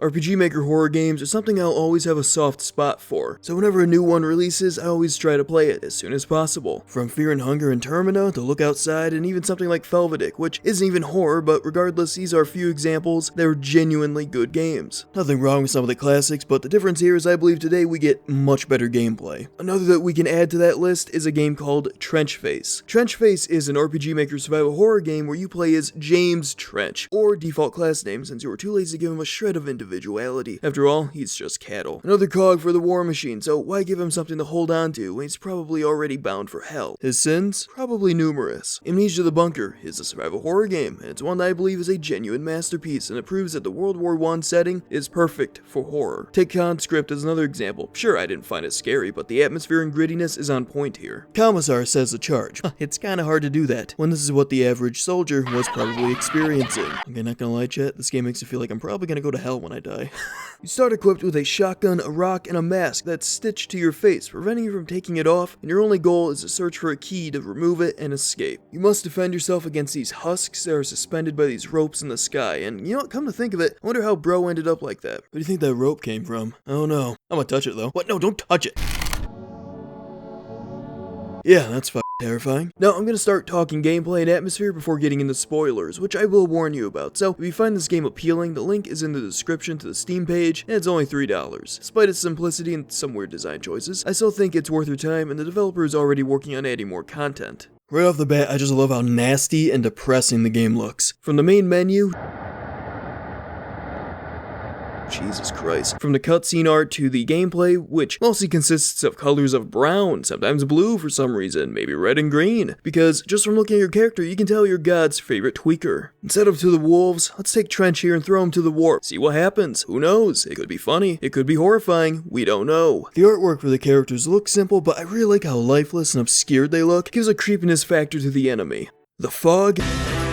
RPG Maker horror games are something I'll always have a soft spot for, so whenever a new one releases, I always try to play it as soon as possible. From Fear and Hunger and Termina to Look Outside and even something like Felvetic, which isn't even horror, but regardless, these are a few examples that are genuinely good games. Nothing wrong with some of the classics, but the difference here is I believe today we get much better gameplay. Another that we can add to that list is a game called Trenchface. Trenchface is an RPG Maker survival horror game where you play as James Trench, or default class name since you were too lazy to give him a shred of individuality. After all, he's just cattle. Another cog for the war machine, so why give him something to hold on to when he's probably already bound for hell? His sins? Probably numerous. Amnesia the Bunker is a survival horror game, and it's one that I believe is a genuine masterpiece, and it proves that the World War I setting is perfect for horror. Take Conscript as another example. Sure, I didn't find it scary, but the atmosphere and grittiness is on point here. Commissar says the charge. It's kinda hard to do that, when this is what the average soldier was probably experiencing. Okay, not gonna lie, chat, this game makes me feel like I'm probably gonna go to hell when I die. You start equipped with a shotgun, a rock, and a mask that's stitched to your face, preventing you from taking it off, and your only goal is to search for a key to remove it and escape. You must defend yourself against these husks that are suspended by these ropes in the sky, and you know what, come to think of it, I wonder how bro ended up like that. Where do you think that rope came from? I don't know. I'm gonna touch it though. What? No, don't touch it! Yeah, that's terrifying. Now, I'm gonna start talking gameplay and atmosphere before getting into spoilers, which I will warn you about. So, if you find this game appealing, the link is in the description to the Steam page, and it's only $3. Despite its simplicity and some weird design choices, I still think it's worth your time, and the developer is already working on adding more content. Right off the bat, I just love how nasty and depressing the game looks. From the main menu, Jesus Christ. From the cutscene art to the gameplay, which mostly consists of colors of brown, sometimes blue for some reason, maybe red and green. Because just from looking at your character, you can tell you're God's favorite tweaker. Instead of to the wolves, let's take Trench here and throw him to the warp. See what happens. Who knows? It could be funny. It could be horrifying. We don't know. The artwork for the characters looks simple, but I really like how lifeless and obscured they look. It gives a creepiness factor to the enemy. The fog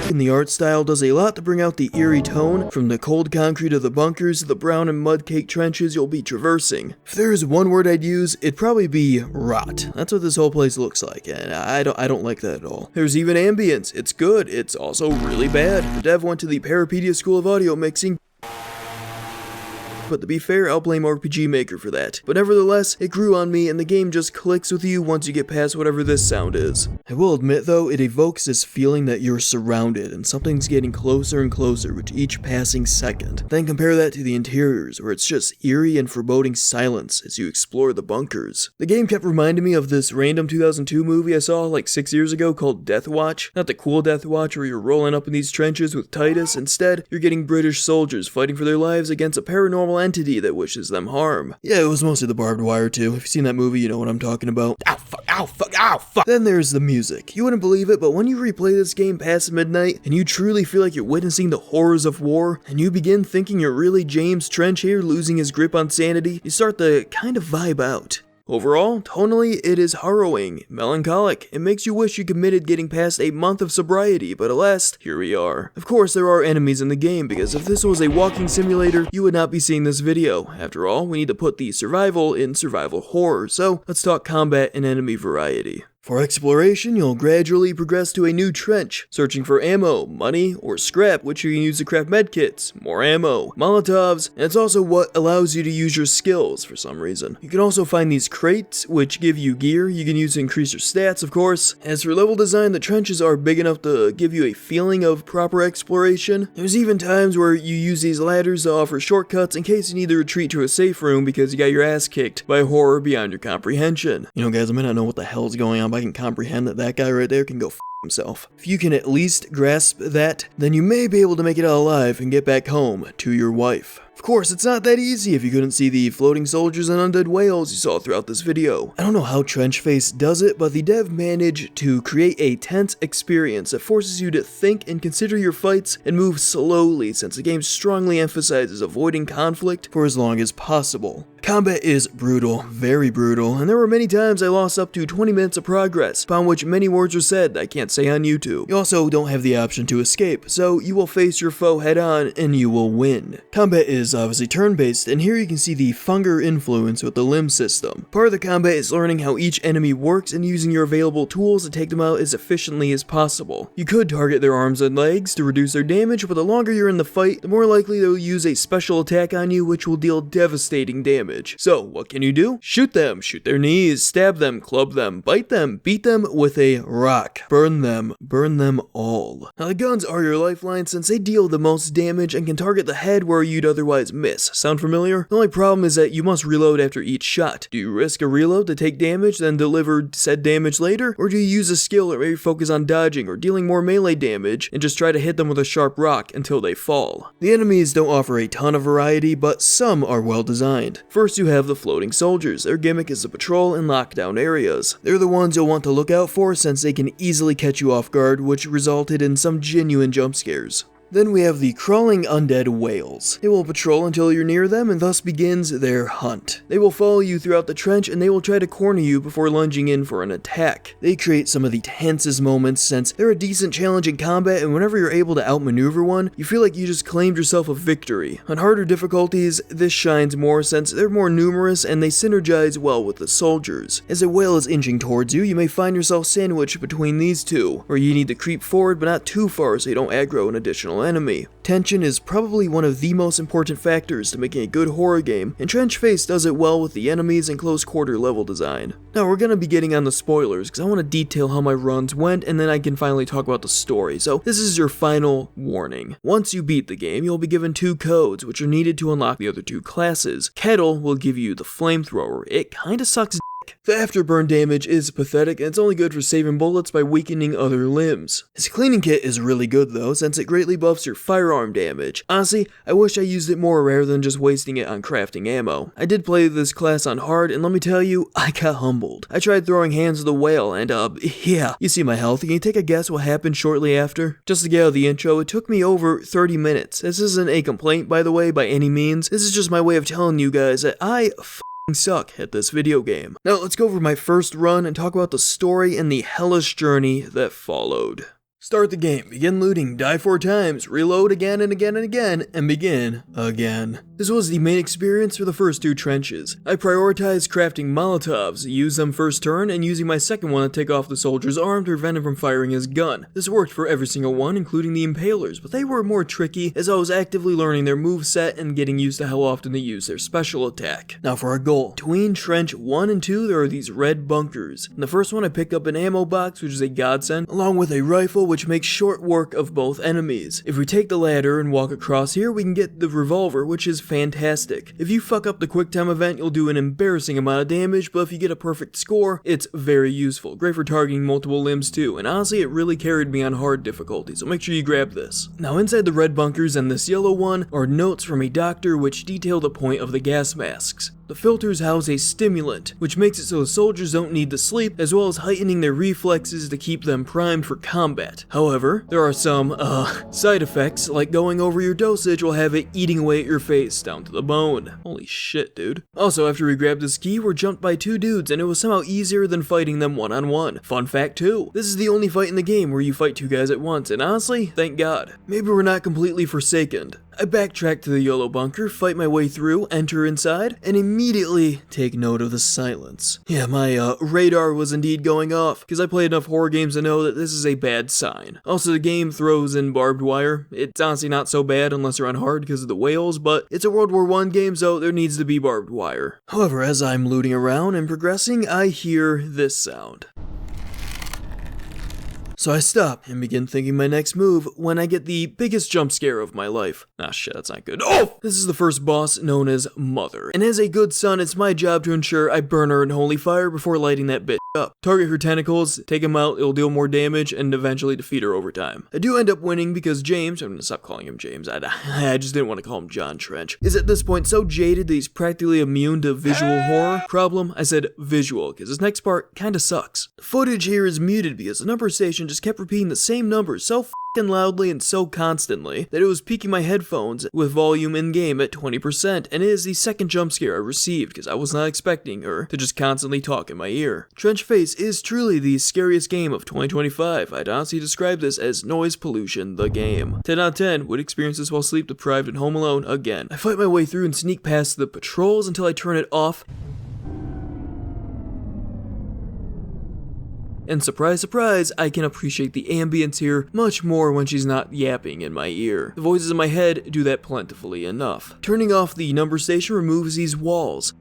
in the art style does a lot to bring out the eerie tone, from the cold concrete of the bunkers to the brown and mud-caked trenches you'll be traversing. If there's one word I'd use, it'd probably be rot. That's what this whole place looks like, and I don't like that at all. There's even ambience. It's good. It's also really bad. The dev went to the Parapedia School of Audio Mixing, but to be fair, I'll blame RPG Maker for that. But nevertheless, it grew on me and the game just clicks with you once you get past whatever this sound is. I will admit though, it evokes this feeling that you're surrounded and something's getting closer and closer with each passing second. Then compare that to the interiors, where it's just eerie and foreboding silence as you explore the bunkers. The game kept reminding me of this random 2002 movie I saw like 6 years ago called Death Watch. Not the cool Death Watch where you're rolling up in these trenches with Titus. Instead, you're getting British soldiers fighting for their lives against a paranormal entity that wishes them harm. Yeah, it was mostly the barbed wire too. If you've seen that movie, you know what I'm talking about. Ow, fuck, ow, fuck, ow, fuck. Then there's the music. You wouldn't believe it, but when you replay this game past midnight, and you truly feel like you're witnessing the horrors of war, and you begin thinking you're really James Trench here losing his grip on sanity, you start to kind of vibe out. Overall, tonally, it is harrowing, melancholic. It makes you wish you committed getting past a month of sobriety, but alas, here we are. Of course, there are enemies in the game, because if this was a walking simulator, you would not be seeing this video. After all, we need to put the survival in survival horror, so let's talk combat and enemy variety. For exploration, you'll gradually progress to a new trench, searching for ammo, money, or scrap, which you can use to craft medkits, more ammo, Molotovs, and it's also what allows you to use your skills for some reason. You can also find these crates, which give you gear you can use to increase your stats, of course. As for level design, the trenches are big enough to give you a feeling of proper exploration. There's even times where you use these ladders to offer shortcuts in case you need to retreat to a safe room because you got your ass kicked by horror beyond your comprehension. You know guys, I may not know what the hell's going on, but I can comprehend that that guy right there can go f himself. If you can at least grasp that, then you may be able to make it out alive and get back home to your wife. Of course, it's not that easy if you couldn't see the floating soldiers and undead whales you saw throughout this video. I don't know how Trenchface does it, but the dev managed to create a tense experience that forces you to think and consider your fights and move slowly, since the game strongly emphasizes avoiding conflict for as long as possible. Combat is brutal, very brutal, and there were many times I lost up to 20 minutes of progress, upon which many words were said that I can't say on YouTube. You also don't have the option to escape, so you will face your foe head on and you will win. Combat is obviously turn-based, and here you can see the Funger influence with the limb system. Part of the combat is learning how each enemy works and using your available tools to take them out as efficiently as possible. You could target their arms and legs to reduce their damage, but the longer you're in the fight, the more likely they'll use a special attack on you which will deal devastating damage. So what can you do? Shoot them, shoot their knees, stab them, club them, bite them, beat them with a rock. Burn them all. Now the guns are your lifeline since they deal the most damage and can target the head where you'd otherwise miss. Sound familiar? The only problem is that you must reload after each shot. Do you risk a reload to take damage then deliver said damage later? Or do you use a skill or maybe focus on dodging or dealing more melee damage and just try to hit them with a sharp rock until they fall? The enemies don't offer a ton of variety, but some are well designed. First you have the floating soldiers. Their gimmick is to patrol and lock down areas. They're the ones you'll want to look out for since they can easily catch you off guard, which resulted in some genuine jump scares. Then we have the crawling undead whales. They will patrol until you're near them and thus begins their hunt. They will follow you throughout the trench and they will try to corner you before lunging in for an attack. They create some of the tensest moments since they're a decent challenge in combat, and whenever you're able to outmaneuver one, you feel like you just claimed yourself a victory. On harder difficulties, this shines more since they're more numerous and they synergize well with the soldiers. As a whale is inching towards you, you may find yourself sandwiched between these two, where you need to creep forward but not too far so you don't aggro an additional enemy. Tension is probably one of the most important factors to making a good horror game, and Trench Face does it well with the enemies and close quarter level design. Now we're gonna be getting on the spoilers because I want to detail how my runs went and then I can finally talk about the story, so this is your final warning. Once you beat the game, you'll be given 2 codes which are needed to unlock the other 2 classes. Kettle will give you the flamethrower. It kinda sucks. The afterburn damage is pathetic and it's only good for saving bullets by weakening other limbs. His cleaning kit is really good though, since it greatly buffs your firearm damage. Honestly, I wish I used it more rather than just wasting it on crafting ammo. I did play this class on hard and let me tell you, I got humbled. I tried throwing hands of the whale and yeah, you see my health. Can you take a guess what happened shortly after? Just to get out of the intro, it took me over 30 minutes. This isn't a complaint by the way, by any means. This is just my way of telling you guys that I suck at this video game. Now let's go over my first run and talk about the story and the hellish journey that followed. Start the game, begin looting, die 4 times, reload again and again and again, and begin again. This was the main experience for the first 2 trenches. I prioritized crafting Molotovs, use them first turn, and using my second one to take off the soldier's arm to prevent him from firing his gun. This worked for every single one, including the Impalers, but they were more tricky as I was actively learning their moveset and getting used to how often they use their special attack. Now for our goal. Between trench 1 and 2 there are these red bunkers. In the first one I picked up an ammo box, which is a godsend, along with a rifle which makes short work of both enemies. If we take the ladder and walk across here, we can get the revolver, which is fantastic. If you fuck up the quick time event, you'll do an embarrassing amount of damage, but if you get a perfect score, it's very useful. Great for targeting multiple limbs too, and honestly it really carried me on hard difficulty, so make sure you grab this. Now inside the red bunkers and this yellow one are notes from a doctor which detail the point of the gas masks. The filters house a stimulant, which makes it so the soldiers don't need to sleep, as well as heightening their reflexes to keep them primed for combat. However, there are some, side effects, like going over your dosage will have it eating away at your face down to the bone. Holy shit, dude. Also, after we grabbed this key, we're jumped by 2 dudes, and it was somehow easier than fighting them one-on-one. Fun fact too, this is the only fight in the game where you fight 2 guys at once, and honestly, thank God. Maybe we're not completely forsaken. I backtrack to the yellow bunker, fight my way through, enter inside, and immediately take note of the silence. Yeah, my radar was indeed going off, because I play enough horror games to know that this is a bad sign. Also, the game throws in barbed wire. It's honestly not so bad unless you're on hard because of the whales, but it's a World War I game, so there needs to be barbed wire. However, as I'm looting around and progressing, I hear this sound. So I stop and begin thinking my next move when I get the biggest jump scare of my life. Ah shit, that's not good. Oh! This is the first boss known as Mother. And as a good son, it's my job to ensure I burn her in holy fire before lighting that bitch up. Target her tentacles, take him out, it'll deal more damage, and eventually defeat her over time. I do end up winning because James, I'm gonna stop calling him James, I just didn't want to call him John Trench, is at this point so jaded that he's practically immune to visual horror. Problem, I said visual, because this next part kinda sucks. The footage here is muted because the number station just kept repeating the same numbers so fucking loudly and so constantly that it was peaking my headphones with volume in-game at 20%, and it is the second jump scare I received because I was not expecting her to just constantly talk in my ear. Trench Face is truly the scariest game of 2025. I'd honestly describe this as noise pollution, the game. 10 out of 10 would experience this while sleep deprived and home alone again. I fight my way through and sneak past the patrols until I turn it off. And surprise, surprise, I can appreciate the ambience here much more when she's not yapping in my ear. The voices in my head do that plentifully enough. Turning off the number station removes these walls.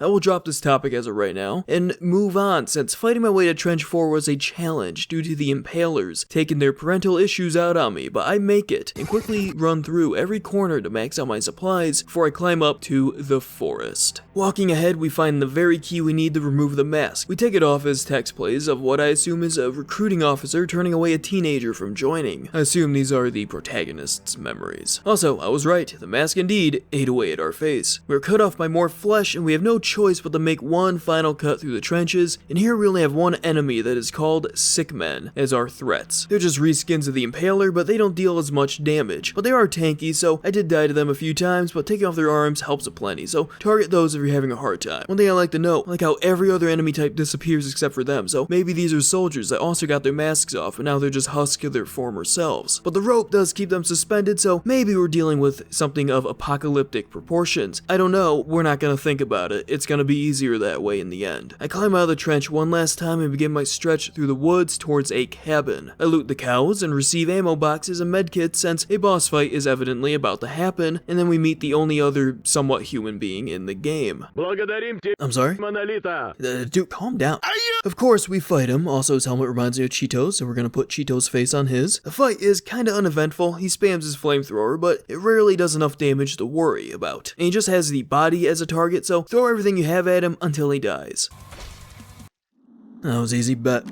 I will drop this topic as of right now, and move on, since fighting my way to Trench 4 was a challenge due to the impalers taking their parental issues out on me, but I make it, and quickly run through every corner to max out my supplies before I climb up to the forest. Walking ahead, we find the very key we need to remove the mask. We take it off as text plays of what I assume is a recruiting officer turning away a teenager from joining. I assume these are the protagonist's memories. Also, I was right, the mask indeed ate away at our face. We're cut off by more flesh, and we have no choice but to make one final cut through the trenches, and here we only have one enemy that is called Sick Men as our threats. They're just reskins of the Impaler, but they don't deal as much damage. But they are tanky, so I did die to them a few times, but taking off their arms helps aplenty, so target those if you're having a hard time. One thing I like to note, I like how every other enemy type disappears except for them, so maybe these are soldiers that also got their masks off, and now they're just husks of their former selves. But the rope does keep them suspended, so maybe we're dealing with something of apocalyptic proportions. I don't know, we're not gonna think about it. It's gonna be easier that way in the end. I climb out of the trench one last time and begin my stretch through the woods towards a cabin. I loot the cows and receive ammo boxes and medkits since a boss fight is evidently about to happen, and then we meet the only other somewhat human being in the game. I'm sorry? Dude, calm down. Of course, we fight him. Also, his helmet reminds me of Cheetos, so we're gonna put Cheetos' face on his. The fight is kinda uneventful. He spams his flamethrower, but it rarely does enough damage to worry about. And he just has the body as a target, so throw everything you have at him until he dies. That was easy bet.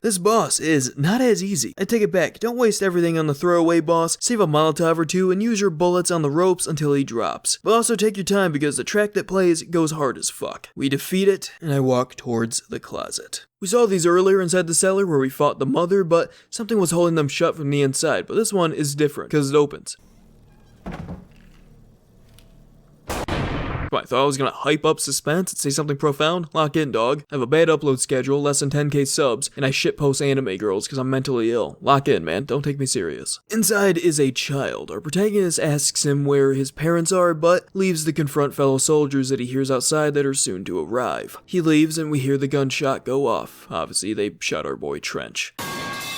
This boss is not as easy. I take it back, don't waste everything on the throwaway boss, save a Molotov or two and use your bullets on the ropes until he drops. But also take your time because the track that plays goes hard as fuck. We defeat it, and I walk towards the closet. We saw these earlier inside the cellar where we fought the mother, but something was holding them shut from the inside, but this one is different because it opens. I thought I was gonna hype up suspense and say something profound. Lock in, dog. I have a bad upload schedule, less than 10k subs, and I shitpost anime girls because I'm mentally ill. Lock in, man. Don't take me serious. Inside is a child. Our protagonist asks him where his parents are, but leaves to confront fellow soldiers that he hears outside that are soon to arrive. He leaves and we hear the gunshot go off. Obviously, they shot our boy Trench.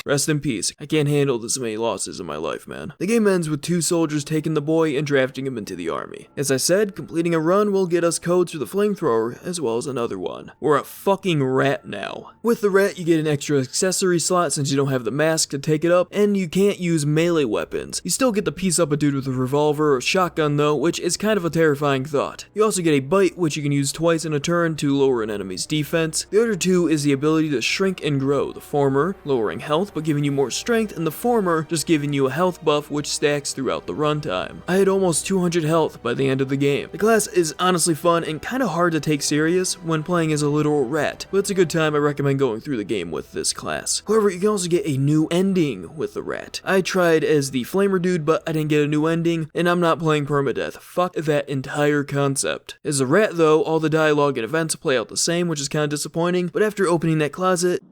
Rest in peace. I can't handle this many losses in my life, man. The game ends with 2 soldiers taking the boy and drafting him into the army. As I said, completing a run will get us codes for the flamethrower, as well as another one. We're a fucking rat now. With the rat, you get an extra accessory slot since you don't have the mask to take it up, and you can't use melee weapons. You still get to piece up a dude with a revolver or shotgun though, which is kind of a terrifying thought. You also get a bite, which you can use twice in a turn to lower an enemy's defense. The other two is the ability to shrink and grow, the former lowering health but giving you more strength, and the former just giving you a health buff which stacks throughout the runtime. I had almost 200 health by the end of the game. The class is honestly fun and kinda hard to take serious when playing as a literal rat, but it's a good time. I recommend going through the game with this class. However, you can also get a new ending with the rat. I tried as the flamer dude, but I didn't get a new ending, and I'm not playing permadeath. Fuck that entire concept. As a rat though, all the dialogue and events play out the same, which is kinda disappointing, but after opening that closet,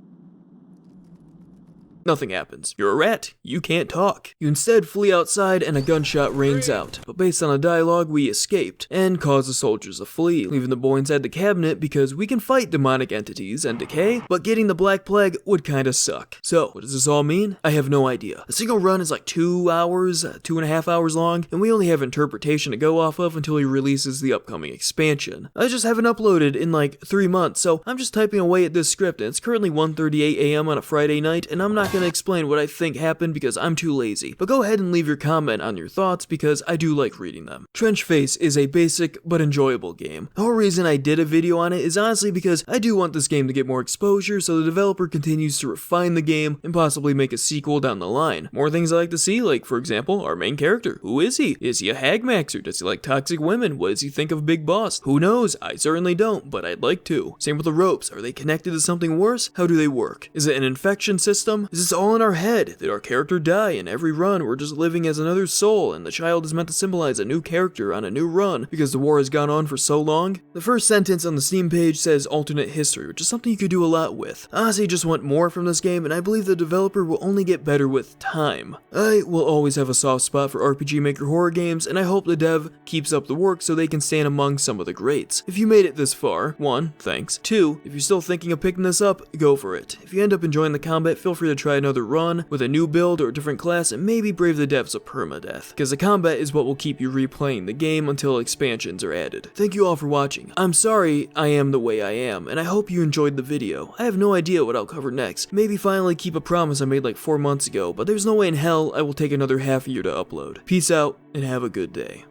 nothing happens. You're a rat. You can't talk. You instead flee outside and a gunshot rings out. But based on the dialogue, we escaped and caused the soldiers to flee, leaving the boy inside the cabinet because we can fight demonic entities and decay, but getting the Black Plague would kinda suck. So, what does this all mean? I have no idea. A single run is like 2 hours, 2.5 hours long, and we only have interpretation to go off of until he releases the upcoming expansion. I just haven't uploaded in like 3 months, so I'm just typing away at this script, and it's currently 1:38 a.m. on a Friday night, and I'm not not going to explain what I think happened because I'm too lazy, but go ahead and leave your comment on your thoughts because I do like reading them. Trench Face is a basic but enjoyable game. The whole reason I did a video on it is honestly because I do want this game to get more exposure so the developer continues to refine the game and possibly make a sequel down the line. More things I like to see, like for example, our main character. Who is he? Is he a hag maxer? Does he like toxic women? What does he think of Big Boss? Who knows? I certainly don't, but I'd like to. Same with the ropes. Are they connected to something worse? How do they work? Is it an infection system? Is this all in our head? Did our character die in every run? We're just living as another soul and the child is meant to symbolize a new character on a new run because the war has gone on for so long? The first sentence on the Steam page says alternate history, which is something you could do a lot with. I honestly just want more from this game and I believe the developer will only get better with time. I will always have a soft spot for RPG Maker horror games and I hope the dev keeps up the work so they can stand among some of the greats. If you made it this far, 1, thanks. 2, if you're still thinking of picking this up, go for it. If you end up enjoying the combat, feel free to try another run with a new build or a different class and maybe brave the depths of permadeath, because the combat is what will keep you replaying the game until expansions are added. Thank you all for watching. I'm sorry I am the way I am, and I hope you enjoyed the video. I have no idea what I'll cover next. Maybe finally keep a promise I made like 4 months ago, but there's no way in hell I will take another half year to upload. Peace out, and have a good day.